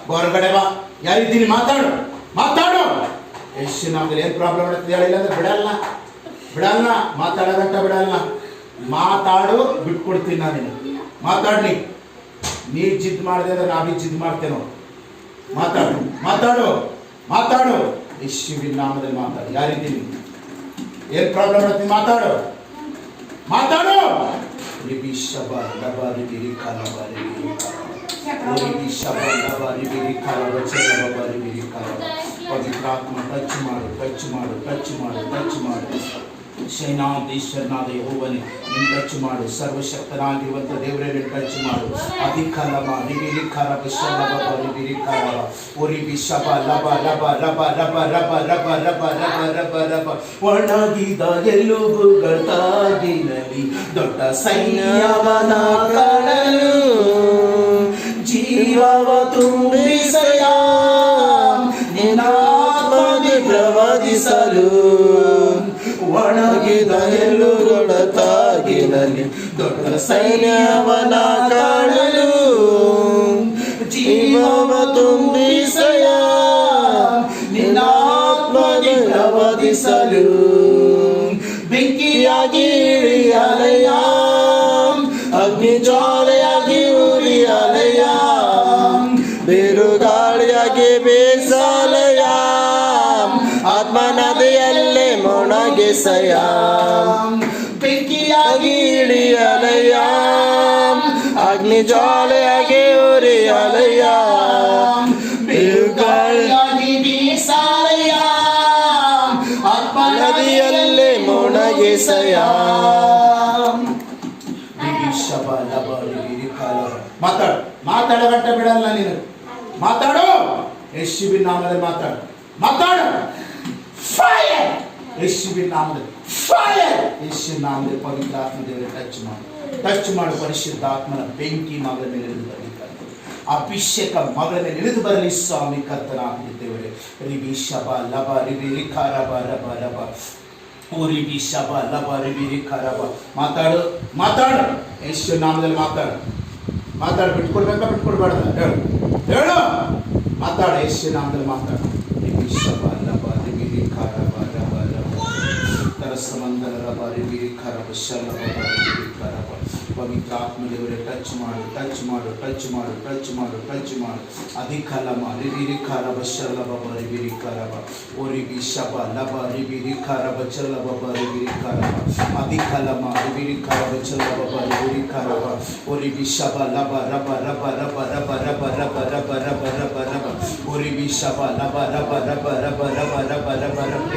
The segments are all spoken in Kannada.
ಹೊರಗಡೆ ಬಾ, ಯಾರಿದ್ದೀನಿ ಮಾತಾಡು ಮಾತಾಡು. ಎಷ್ಟು ನಮ್ಗೆ ಏನು ಪ್ರಾಬ್ಲಮ್ ಇರುತ್ತೆ ಹೇಳಿಲ್ಲ ಅಂದ್ರೆ ಬಿಡಲ್ಲ ಬಿಡಲ್ಲ, ಮಾತಾಡೋದಂತ ಬಿಡಲ್ಲ. ಮಾತಾಡು, ಬಿಟ್ಕೊಡ್ತೀನಿ ನಾನು. ಮಾತಾಡ್ಲಿ, ನೀ ಜಿದ್ ಮಾಡಿದೆ ಅಂದ್ರೆ ನಾವೀ ಜಿದ್ ಮಾಡ್ತೇನೋ. ಮಾತಾಡು ಮಾತಾಡು ಮಾತಾಡು, ಯೇಸುವಿನ ನಾಮದಲ್ಲಿ ಮಾತಾಡು. ಯಾರಿದ್ದೀನಿ, ಏನು ಪ್ರಾಬ್ಲಮ್ ಇರುತ್ತೆ ಮಾತಾಡು ಮಾತಾಡು. ಪವಿತ್ರಾತ್ಮ ಟಚ್ ಮಾಡು ಟಚ್ ಮಾಡು ಟಚ್ ಮಾಡು ಟಚ್ ಮಾಡು. ಶೈನಾಧೀಶ್ವರನಾದ ಯೆಹೋವನೇ ನೀನು ಟಚ್ ಮಾಡು. ಸರ್ವಶಕ್ತನಾಗಿರುವಂಥ ದೇವರೇ ನೀನು ಟಚ್ ಮಾಡು. ಅಧಿಕಲಮ ರಿಬಿಲಿಖರ ಬಶಲಬ ರಿಬಿಲಿಖರ ಓರಿಬಿ ಶಬ ಲಬ ಲಬ ಲಬ ರಬ ರಬ ರಬ ರಬ ರಬ ರಬ ರಬ. ಒಣಗಿದ ಎಲುಬುಗಳ ತಾಗಿನಲ್ಲಿ ದೊಡ್ಡ ಸೈನ್ಯವನ ಕಾಣಲು ಜೀವವ ತುಂಬಿಸಯ ನಿನ್ನಾತ್ಮದಿ ಪ್ರವದಿಸಲು. ಒಣಗಿದ ಎಲುಬುಗಳ ತಾಗಿನಲ್ಲಿ ದೊಡ್ಡ ಸೈನ್ಯವನ ಕಾಣಲು ಜೀವವ ತುಂಬಿಸಯ ನಿನ್ನಾತ್ಮದಿ ಪ್ರವದಿಸಲು. ಬೆಂಕಿಯಾಗಿ ಇಳಿಯಲಯ, ಅಗ್ನಿ ಜ್ವಾಲೆಯಾಗಿ ಉರಿಯಲಯ, ಬಿರುಗಾಳಿಯಾಗಿ ಬೇಸಲಯ, ಆತ್ಮ ನದಿಯಲ್ಲೇ ಮೊಣಗಿಸಯ. ಬೆಂಕಿಯಾಗಿ ಇಳಿಯಲಯ, ಅಗ್ನಿ ಜ್ವಾಲೆಯಾಗಿ ಉರಿಯಲಯ, ಬಿರುಗಾಳಿಯಾಗಿ ಬೀಸಲಯ, ಆತ್ಮ ನದಿಯಲ್ಲೇ ಮೊಣಗಿಸಯ. ಮಾತಾಡು, ಮಾತಾಡಗಂಟ ಬಿಡಲ್ಲ ನೀನು. ಮಾತಾಡು, ಯೇಸುವಿನ ನಾಮದಲ್ಲಿ ಮಾತಾಡು ಮಾತಾಡು. ಫೈರ್ ಯೇಸುವಿನ ನಾಮದಲ್ಲಿ, ಫೈರ್ ಯೇಸುವಿನ ನಾಮದಲ್ಲಿ. ಪವಿತ್ರ ಆತ್ಮ ದೇವರೇ ಟಚ್ ಮಾಡು ಟಚ್ ಮಾಡು. ಪರಿಶುದ್ಧ ಆತ್ಮನ ಬೆಂಕಿ ಮಗಳ ಮೇಲೆ ಇಳಿದು ಬರಲಿ, ಅಭಿಷೇಕ ಮಗಳ ಮೇಲೆ ಇಳಿದು ಬರಲಿ ಸ್ವಾಮಿ ಕರ್ತನಾದ ದೇವರೇ. ರಿಬಿ ಶಬ ಲಬ ರಿಬಿ ರಿಖ ರಬ ರಬ ರಬ ಓರಿಬಿ ಶಬ ಲಬ ರಿಬಿ ರಿಖ ರಬ. ಮಾತಾಡು ಮಾತಾಡು, ಯೇಸು ನಾಮದಲ್ಲಿ ಮಾತಾಡು ಮಾತಾಡು. ಬಿಟ್ಕೊಡ್ಬೇಕಾ ಬಿಟ್ಕೊಡ್ಬಾರ್ದ ಹೇಳು ಹೇಳು. ಮಾತಾಡು, ಯೇಸು ನಾಮದಲ್ಲಿ ಮಾತಾಡು. ರಿಬಿ ಶಬ ಲಬ ರಿಬಿ ರಿಖ ರಬ ರಬ ರಬ ತರಸಮಂದರ ರಬ ರಿಬಿ ರಿಖ ರಬ ಶಲಬ ರಿಬಿ ರಿಖ ರಬ. ಪವಿತ್ರ ಆತ್ಮ ದೇವರೇ ಟಚ್ ಮಾಡು ಟಚ್ ಮಾಡು ಟಚ್ ಮಾಡು ಟಚ್ ಮಾಡು ಟಚ್ ಮಾಡು. ಅಧಿಕಲಮ ರಿಬಿ ರಿಖ ರಬ ಶಲಬ ರಿಬಿ ರಿಖ ರಬ ಓರಿಬಿ ಶಬ ಲಬ ರಿಬಿ ರಿಖ ರಬ ಚಲಬ ರಿಬಿ ರಿಖ ರಬ. ಅಧಿಕಲಮ ರಿಬಿ ರಿಖ ರಬ ಚಲಬ ರಿಬಿ ರಿಖ ರಬ ಓರಿಬಿ ಶಬ ಲಬ ರಬ ರಬ ರಬ ರಬ ರಬ ರಬ ರಬ ರಬ ರಬ ರಬ ಓರಿಬಿ ಶಬ ಲಬ ರಬ ರಬ ರಬ ರಬ ರಬ ರಬ ರಬ.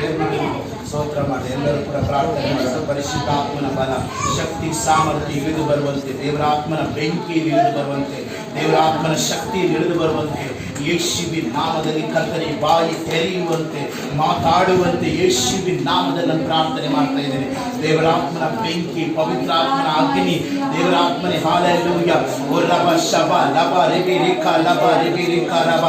ಸ್ತೋತ್ರ ಮಾಡಿ, ಎಲ್ಲರೂ ಕೂಡ ಪ್ರಾರ್ಥನೆ ಮಾಡೋಣ. ಪರಿಶುದ್ಧಾತ್ಮನ ಬಲ, ಶಕ್ತಿ, ಸಾಮರ್ಥ್ಯ ಇಳಿದು ಬರುವಂತೆ, ದೇವರಾತ್ಮನ ಬೆಂಕಿ ಇಳಿದು ಬರುವಂತೆ, ದೇವರಾತ್ಮನ ಶಕ್ತಿ ಇಳಿದು ಬರುವಂತೆ, ಯೇಸುವಿನ ನಾಮದಲ್ಲಿ ಕರ್ತನೆ ಬಾಯಿ ತೆರೆಯುವಂತೆ, ಮಾತಾಡುವಂತೆ ಯೇಸುವಿನ ನಾಮದಲ್ಲಿ ನಾನು ಪ್ರಾರ್ಥನೆ ಮಾಡ್ತಾ ಇದ್ದೇನೆ. ದೇವರಾತ್ಮನ ಬೆಂಕಿ, ಪವಿತ್ರಾತ್ಮನ ಅಗ್ನಿ, ದೇವರಾತ್ಮನೆ ಹಾಲೆಲೂಯ. ಓ ರಬ ಶಬ ಲಬ ರಿಬಿ ರಿಖ ಲಬ ರಿಬಿ ರಿಖ ರಬ.